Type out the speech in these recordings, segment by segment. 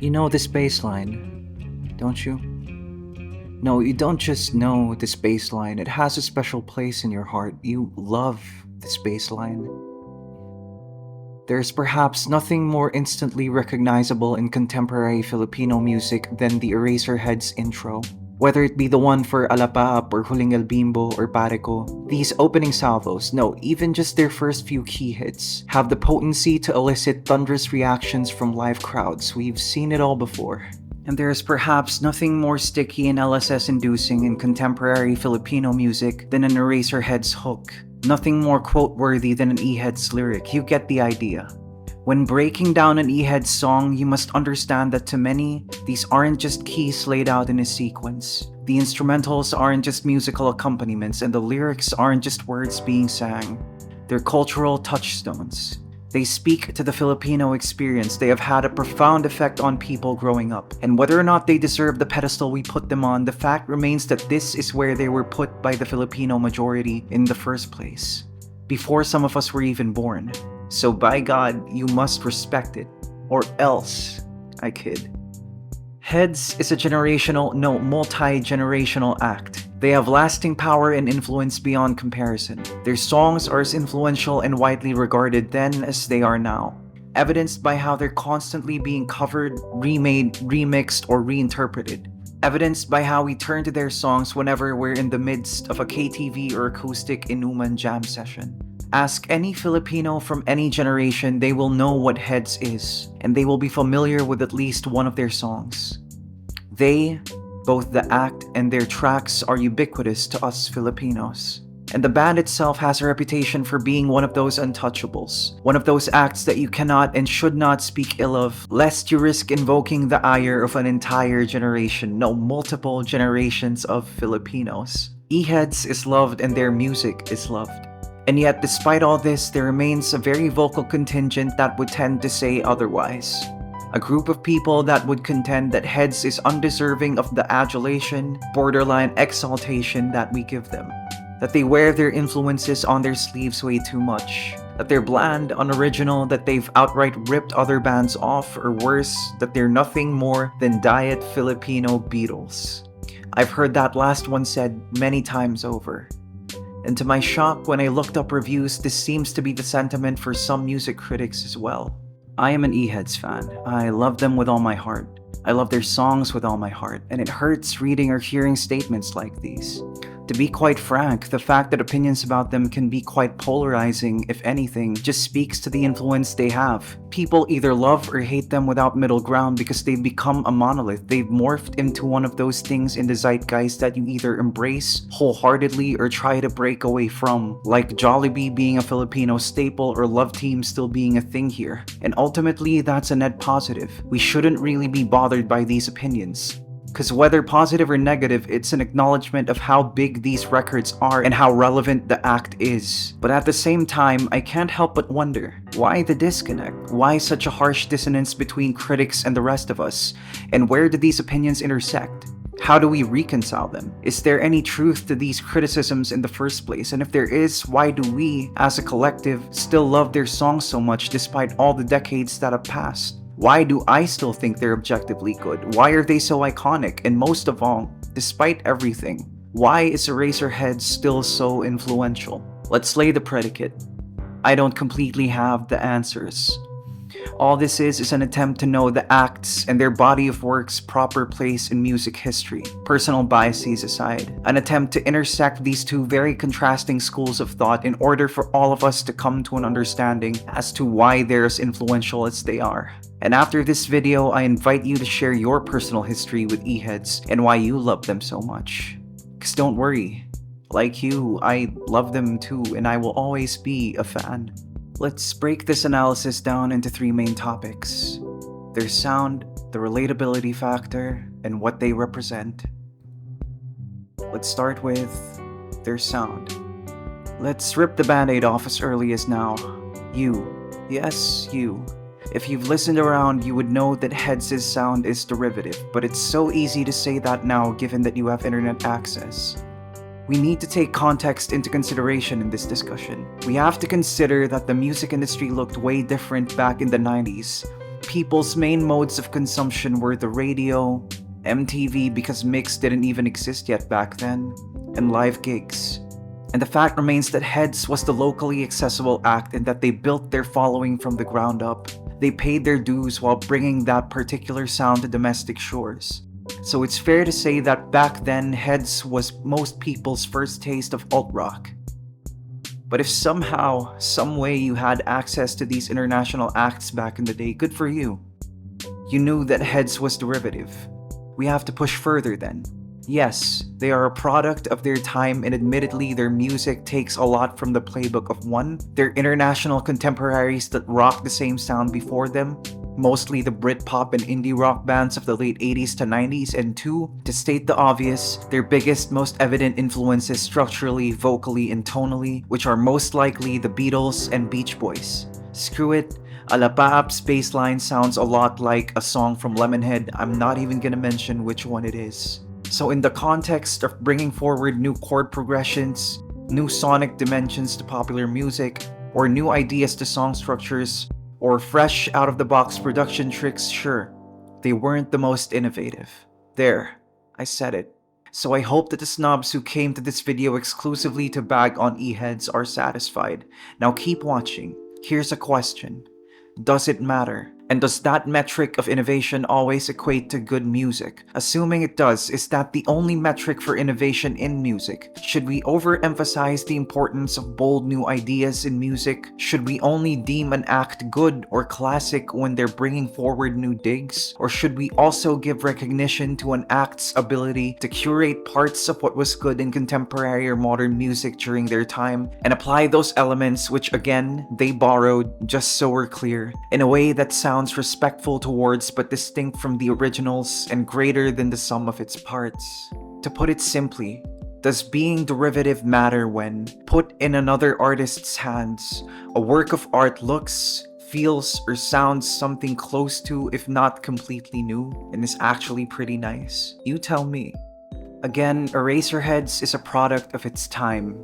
You know this bass line, don't you? No, you don't just know this bass line, it has a special place in your heart. You love this bass line. There's perhaps nothing more instantly recognizable in contemporary Filipino music than the Eraserheads intro. Whether it be the one for Alapap or Huling El Bimbo or Pareco, these opening salvos, no, even just their first few key hits, have the potency to elicit thunderous reactions from live crowds. We've seen it all before. And there is perhaps nothing more sticky and LSS-inducing in contemporary Filipino music than an Eraserheads hook. Nothing more quote-worthy than an E-Heads lyric. You get the idea. When breaking down an E-Heads song, you must understand that to many, these aren't just keys laid out in a sequence. The instrumentals aren't just musical accompaniments, and the lyrics aren't just words being sang. They're cultural touchstones. They speak to the Filipino experience. They have had a profound effect on people growing up. And whether or not they deserve the pedestal we put them on, the fact remains that this is where they were put by the Filipino majority in the first place, before some of us were even born. So by God, you must respect it, or else, I kid. Heads is a multi-generational act. They have lasting power and influence beyond comparison. Their songs are as influential and widely regarded then as they are now, evidenced by how they're constantly being covered, remade, remixed, or reinterpreted. Evidenced by how we turn to their songs whenever we're in the midst of a KTV or acoustic inuman jam session. Ask any Filipino from any generation, they will know what Heads is, and they will be familiar with at least one of their songs. They, both the act and their tracks, are ubiquitous to us Filipinos. And the band itself has a reputation for being one of those untouchables, one of those acts that you cannot and should not speak ill of, lest you risk invoking the ire of an entire generation, no, multiple generations of Filipinos. E-Heads is loved and their music is loved. And yet, despite all this, there remains a very vocal contingent that would tend to say otherwise. A group of people that would contend that Heads is undeserving of the adulation, borderline exaltation that we give them. That they wear their influences on their sleeves way too much. That they're bland, unoriginal, that they've outright ripped other bands off, or worse, that they're nothing more than diet Filipino Beatles. I've heard that last one said many times over. And to my shock, when I looked up reviews, this seems to be the sentiment for some music critics as well. I am an E-Heads fan. I love them with all my heart. I love their songs with all my heart, and it hurts reading or hearing statements like these. To be quite frank, the fact that opinions about them can be quite polarizing, if anything, just speaks to the influence they have. People either love or hate them without middle ground because they've become a monolith. They've morphed into one of those things in the zeitgeist that you either embrace wholeheartedly or try to break away from, like Jollibee being a Filipino staple or Love Team still being a thing here. And ultimately, that's a net positive. We shouldn't really be bothered by these opinions. Because whether positive or negative, it's an acknowledgement of how big these records are and how relevant the act is. But at the same time, I can't help but wonder, why the disconnect? Why such a harsh dissonance between critics and the rest of us? And where do these opinions intersect? How do we reconcile them? Is there any truth to these criticisms in the first place? And if there is, why do we, as a collective, still love their songs so much despite all the decades that have passed? Why do I still think they're objectively good? Why are they so iconic? And most of all, despite everything, why is Eraserheads still so influential? Let's lay the predicate. I don't completely have the answers. All this is an attempt to know the acts and their body of work's proper place in music history, personal biases aside. An attempt to intersect these two very contrasting schools of thought in order for all of us to come to an understanding as to why they're as influential as they are. And after this video, I invite you to share your personal history with E-Heads and why you love them so much. Cause don't worry, like you, I love them too, and I will always be a fan. Let's break this analysis down into three main topics: their sound, the relatability factor, and what they represent. Let's start with their sound. Let's rip the band-aid off as early as now. You, yes, you. If you've listened around, you would know that Heads' sound is derivative, but it's so easy to say that now given that you have internet access. We need to take context into consideration in this discussion. We have to consider that the music industry looked way different back in the 90s. People's main modes of consumption were the radio, MTV because mix didn't even exist yet back then, and live gigs. And the fact remains that Heads was the locally accessible act in that they built their following from the ground up. They paid their dues while bringing that particular sound to domestic shores. So it's fair to say that back then, Heads was most people's first taste of alt-rock. But if somehow, some way you had access to these international acts back in the day, good for you. You knew that Heads was derivative. We have to push further then. Yes, they are a product of their time, and admittedly their music takes a lot from the playbook of one, their international contemporaries that rocked the same sound before them, mostly the Britpop and indie rock bands of the late 80s to 90s, and two, to state the obvious, their biggest, most evident influences structurally, vocally, and tonally, which are most likely the Beatles and Beach Boys. Screw it, Alapaap's bass line sounds a lot like a song from Lemonhead. I'm not even gonna mention which one it is. So in the context of bringing forward new chord progressions, new sonic dimensions to popular music, or new ideas to song structures, or fresh out-of-the-box production tricks, sure, they weren't the most innovative. There, I said it. So I hope that the snobs who came to this video exclusively to bag on E-heads are satisfied. Now keep watching. Here's a question. Does it matter? And does that metric of innovation always equate to good music? Assuming it does, is that the only metric for innovation in music? Should we overemphasize the importance of bold new ideas in music? Should we only deem an act good or classic when they're bringing forward new digs? Or should we also give recognition to an act's ability to curate parts of what was good in contemporary or modern music during their time and apply those elements which, again, they borrowed, just so we're clear, in a way that sounds respectful towards but distinct from the originals and greater than the sum of its parts? To put it simply, does being derivative matter when, put in another artist's hands, a work of art looks, feels, or sounds something close to, if not completely new, and is actually pretty nice? You tell me. Again, Eraserheads is a product of its time,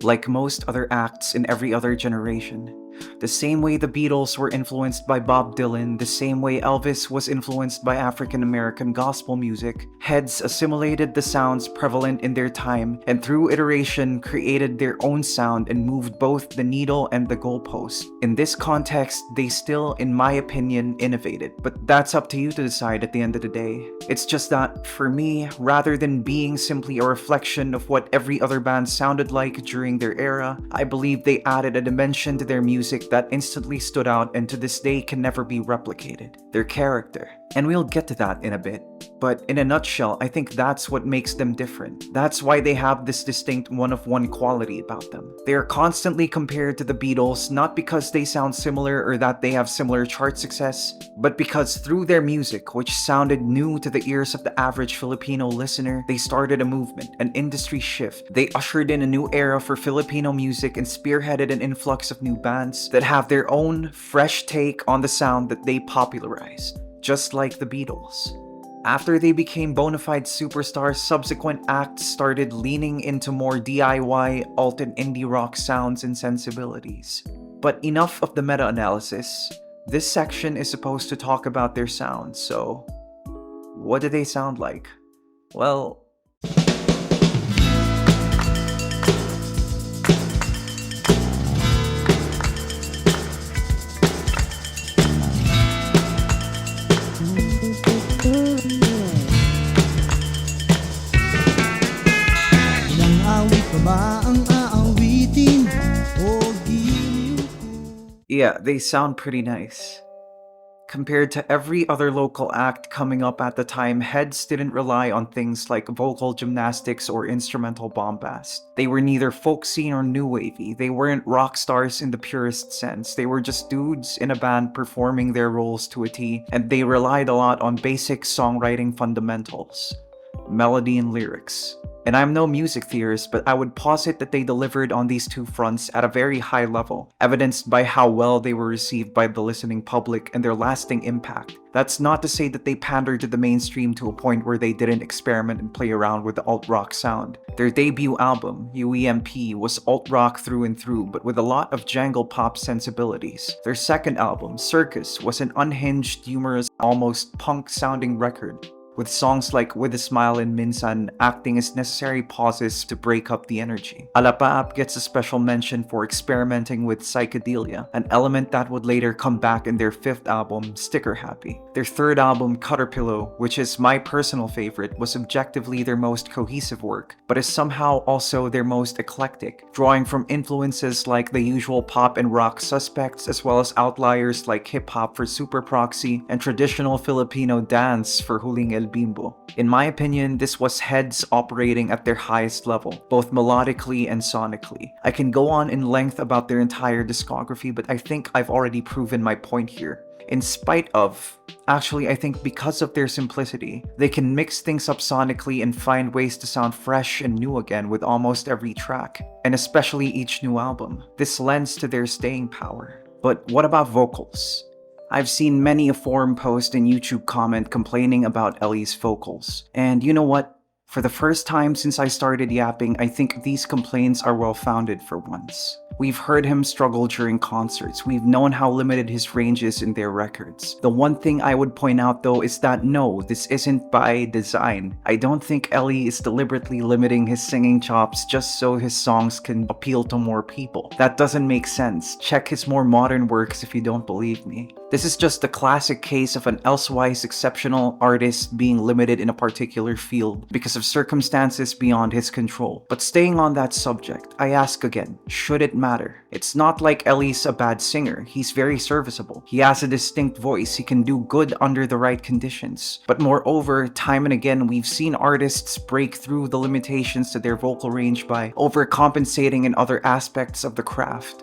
like most other acts in every other generation. The same way the Beatles were influenced by Bob Dylan, the same way Elvis was influenced by African American gospel music, Heads assimilated the sounds prevalent in their time and through iteration created their own sound and moved both the needle and the goalpost. In this context, they still, in my opinion, innovated, but that's up to you to decide at the end of the day. It's just that, for me, rather than being simply a reflection of what every other band sounded like during their era, I believe they added a dimension to their music that instantly stood out and to this day can never be replicated. Their character. And we'll get to that in a bit. But in a nutshell, I think that's what makes them different. That's why they have this distinct one-of-one quality about them. They are constantly compared to the Beatles, not because they sound similar or that they have similar chart success, but because through their music, which sounded new to the ears of the average Filipino listener, they started a movement, an industry shift. They ushered in a new era for Filipino music and spearheaded an influx of new bands that have their own fresh take on the sound that they popularized, just like the Beatles. After they became bona fide superstars, subsequent acts started leaning into more DIY, alt and indie rock sounds and sensibilities. But enough of the meta-analysis. This section is supposed to talk about their sound, so what do they sound like? Well, yeah, they sound pretty nice. Compared to every other local act coming up at the time, Heads didn't rely on things like vocal gymnastics or instrumental bombast. They were neither folksy nor new wavy. They weren't rock stars in the purest sense. They were just dudes in a band performing their roles to a T, and they relied a lot on basic songwriting fundamentals, melody and lyrics. And I'm no music theorist, but I would posit that they delivered on these two fronts at a very high level, evidenced by how well they were received by the listening public and their lasting impact. That's not to say that they pandered to the mainstream to a point where they didn't experiment and play around with the alt-rock sound. Their debut album, UEMP, was alt-rock through and through, but with a lot of jangle pop sensibilities. Their second album, Circus, was an unhinged, humorous, almost punk-sounding record, with songs like With a Smile and Minsan acting as necessary pauses to break up the energy. Alapaap gets a special mention for experimenting with psychedelia, an element that would later come back in their fifth album, Sticker Happy. Their third album, Caterpillar, which is my personal favorite, was objectively their most cohesive work, but is somehow also their most eclectic, drawing from influences like the usual pop and rock suspects, as well as outliers like hip-hop for Super Proxy and traditional Filipino dance for Huling El Bimbo. In my opinion, this was Heads operating at their highest level, both melodically and sonically. I can go on in length about their entire discography, but I think I've already proven my point here. In spite of, actually I think because of their simplicity, they can mix things up sonically and find ways to sound fresh and new again with almost every track, and especially each new album. This lends to their staying power. But what about vocals? I've seen many a forum post and YouTube comment complaining about Ellie's vocals. And you know what? For the first time since I started yapping, I think these complaints are well-founded for once. We've heard him struggle during concerts. We've known how limited his range is in their records. The one thing I would point out though is that no, this isn't by design. I don't think Ellie is deliberately limiting his singing chops just so his songs can appeal to more people. That doesn't make sense. Check his more modern works if you don't believe me. This is just a classic case of an elsewise exceptional artist being limited in a particular field because of circumstances beyond his control. But staying on that subject, I ask again, should it matter? It's not like Ellie's a bad singer. He's very serviceable. He has a distinct voice. He can do good under the right conditions. But moreover, time and again, we've seen artists break through the limitations to their vocal range by overcompensating in other aspects of the craft.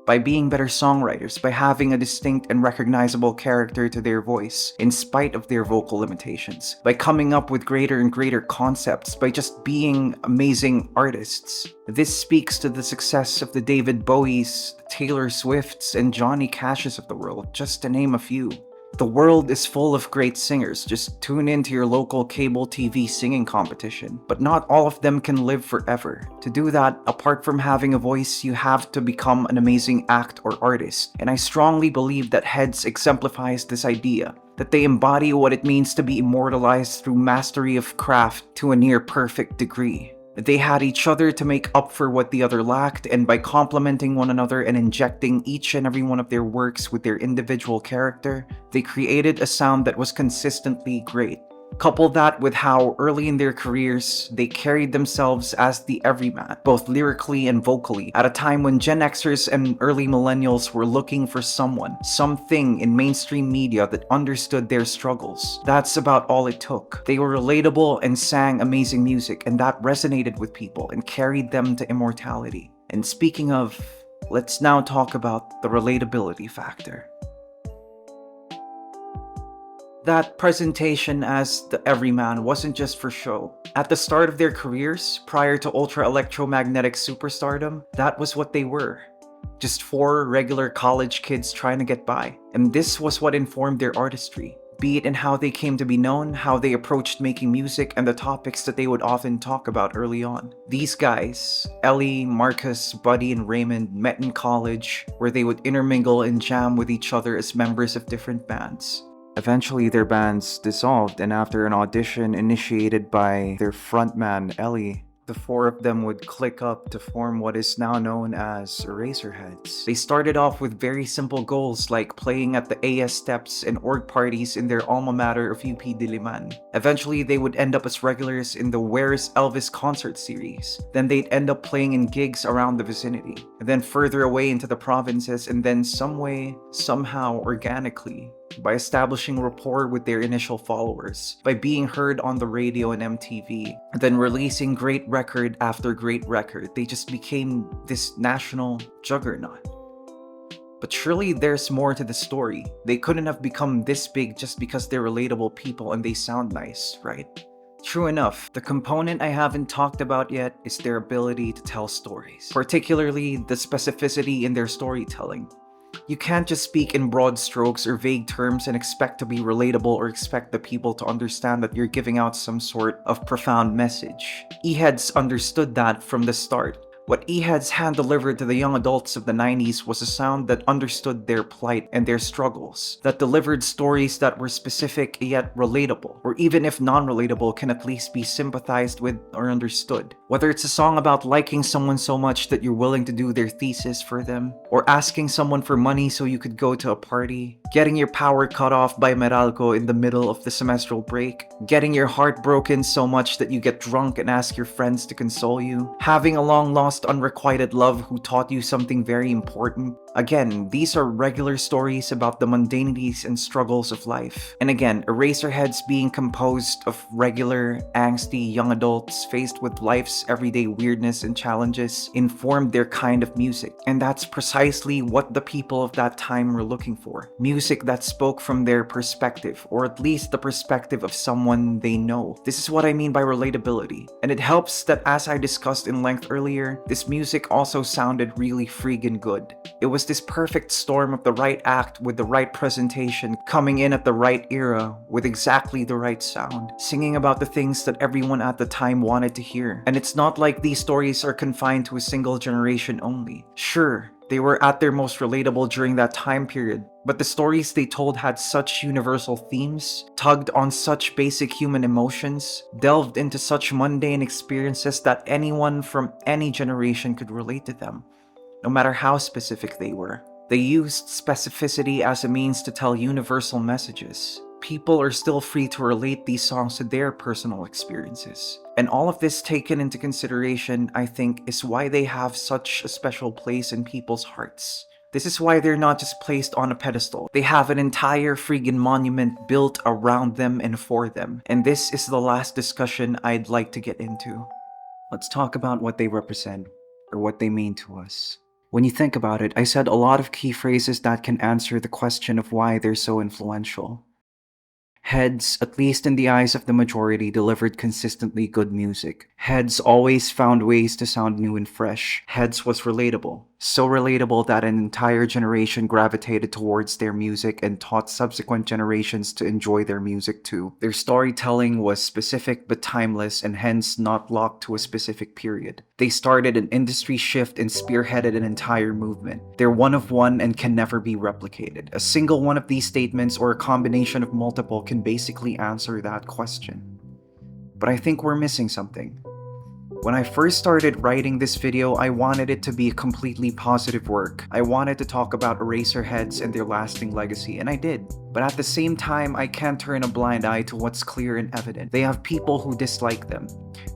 By being better songwriters, by having a distinct and recognizable character to their voice, in spite of their vocal limitations, by coming up with greater and greater concepts, by just being amazing artists. This speaks to the success of the David Bowies, Taylor Swifts, and Johnny Cashes of the world, just to name a few. The world is full of great singers, just tune into your local cable TV singing competition. But not all of them can live forever. To do that, apart from having a voice, you have to become an amazing act or artist. And I strongly believe that Heads exemplifies this idea, that they embody what it means to be immortalized through mastery of craft to a near perfect degree. They had each other to make up for what the other lacked, and by complementing one another and injecting each and every one of their works with their individual character, they created a sound that was consistently great. Couple that with how early in their careers, they carried themselves as the everyman, both lyrically and vocally, at a time when Gen Xers and early millennials were looking for someone, something in mainstream media that understood their struggles. That's about all it took. They were relatable and sang amazing music, and that resonated with people and carried them to immortality. And speaking of, let's now talk about the relatability factor. That presentation as the everyman wasn't just for show. At the start of their careers, prior to ultra-electromagnetic superstardom, that was what they were. Just four regular college kids trying to get by. And this was what informed their artistry, be it in how they came to be known, how they approached making music, and the topics that they would often talk about early on. These guys, Ellie, Marcus, Buddy, and Raymond, met in college, where they would intermingle and jam with each other as members of different bands. Eventually, their bands dissolved, and after an audition initiated by their frontman, Ellie, the four of them would click up to form what is now known as Eraserheads. They started off with very simple goals like playing at the AS Steps and org parties in their alma mater of UP Diliman. Eventually, they would end up as regulars in the Where's Elvis concert series. Then they'd end up playing in gigs around the vicinity, and then further away into the provinces, and then some way, somehow, organically, by establishing rapport with their initial followers, by being heard on the radio and MTV, and then releasing great record after great record, they just became this national juggernaut. But surely there's more to the story. They couldn't have become this big just because they're relatable people and they sound nice, right? True enough, the component I haven't talked about yet is their ability to tell stories, particularly the specificity in their storytelling. You can't just speak in broad strokes or vague terms and expect to be relatable or expect the people to understand that you're giving out some sort of profound message. E-heads understood that from the start. What E-heads hand-delivered to the young adults of the 90s was a sound that understood their plight and their struggles, that delivered stories that were specific yet relatable, or even if non-relatable can at least be sympathized with or understood. Whether it's a song about liking someone so much that you're willing to do their thesis for them, or asking someone for money so you could go to a party, getting your power cut off by Meralco in the middle of the semestral break, getting your heart broken so much that you get drunk and ask your friends to console you, having a long-lost unrequited love who taught you something very important. Again, these are regular stories about the mundanities and struggles of life. And again, Eraserheads being composed of regular, angsty young adults faced with life's everyday weirdness and challenges informed their kind of music. And that's precisely what the people of that time were looking for. Music that spoke from their perspective, or at least the perspective of someone they know. This is what I mean by relatability. And it helps that, as I discussed in length earlier, this music also sounded really friggin' good. It was this perfect storm of the right act with the right presentation, coming in at the right era with exactly the right sound, singing about the things that everyone at the time wanted to hear. And it's not like these stories are confined to a single generation only. Sure, they were at their most relatable during that time period, but the stories they told had such universal themes, tugged on such basic human emotions, delved into such mundane experiences that anyone from any generation could relate to them, no matter how specific they were. They used specificity as a means to tell universal messages. People are still free to relate these songs to their personal experiences. And all of this taken into consideration, I think, is why they have such a special place in people's hearts. This is why they're not just placed on a pedestal. They have an entire friggin' monument built around them and for them. And this is the last discussion I'd like to get into. Let's talk about what they represent, or what they mean to us. When you think about it, I said a lot of key phrases that can answer the question of why they're so influential. Heads, at least in the eyes of the majority, delivered consistently good music. Heads always found ways to sound new and fresh. Heads was relatable. So relatable that an entire generation gravitated towards their music and taught subsequent generations to enjoy their music too. Their storytelling was specific but timeless and hence not locked to a specific period. They started an industry shift and spearheaded an entire movement. They're one of one and can never be replicated. A single one of these statements or a combination of multiple can basically answer that question. But I think we're missing something. When I first started writing this video, I wanted it to be a completely positive work. I wanted to talk about Eraserheads and their lasting legacy, and I did. But at the same time, I can't turn a blind eye to what's clear and evident. They have people who dislike them.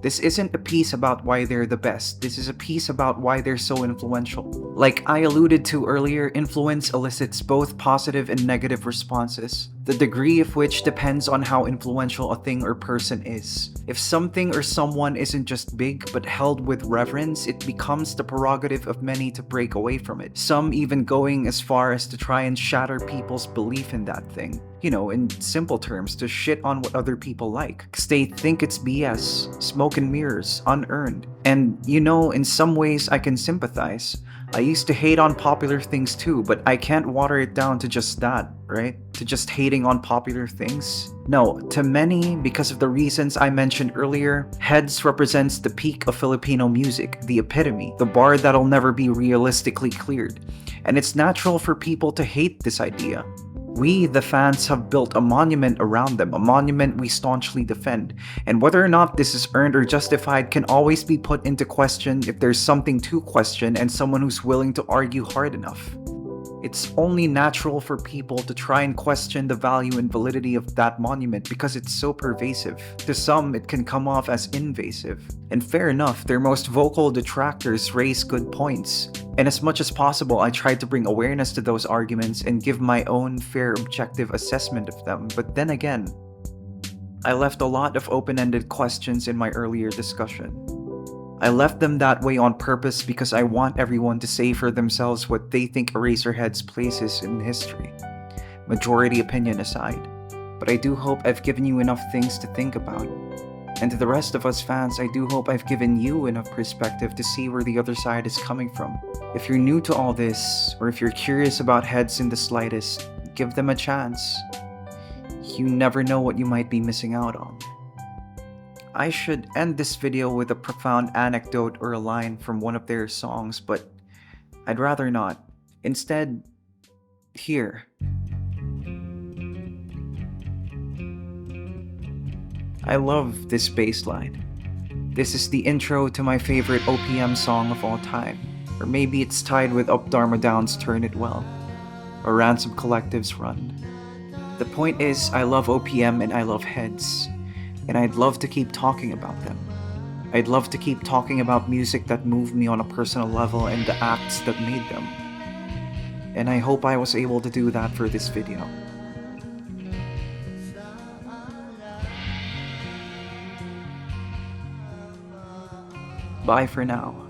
This isn't a piece about why they're the best. This is a piece about why they're so influential. Like I alluded to earlier, influence elicits both positive and negative responses. The degree of which depends on how influential a thing or person is. If something or someone isn't just big but held with reverence, it becomes the prerogative of many to break away from it. Some even going as far as to try and shatter people's belief in that thing. You know, in simple terms, to shit on what other people like. 'Cause they think it's BS, smoke and mirrors, unearned. And you know, in some ways I can sympathize. I used to hate on popular things too, but I can't water it down to just that, right? To just hating on popular things. No, to many, because of the reasons I mentioned earlier, Heads represents the peak of Filipino music, the epitome, the bar that'll never be realistically cleared. And it's natural for people to hate this idea. We, the fans, have built a monument around them, a monument we staunchly defend. And whether or not this is earned or justified can always be put into question if there's something to question and someone who's willing to argue hard enough. It's only natural for people to try and question the value and validity of that monument because it's so pervasive. To some, it can come off as invasive. And fair enough, their most vocal detractors raise good points. And as much as possible, I tried to bring awareness to those arguments and give my own fair objective assessment of them. But then again, I left a lot of open-ended questions in my earlier discussion. I left them that way on purpose because I want everyone to say for themselves what they think Eraserhead's place is in history, majority opinion aside. But I do hope I've given you enough things to think about. And to the rest of us fans, I do hope I've given you enough perspective to see where the other side is coming from. If you're new to all this, or if you're curious about Heads in the slightest, give them a chance. You never know what you might be missing out on. I should end this video with a profound anecdote or a line from one of their songs, but I'd rather not. Instead, here. I love this bass line. This is the intro to my favorite OPM song of all time. Or maybe it's tied with Up Dharma Down's Turn It Well, or Ransom Collective's Run. The point is, I love OPM and I love Heads, and I'd love to keep talking about them. I'd love to keep talking about music that moved me on a personal level and the acts that made them. And I hope I was able to do that for this video. Bye for now.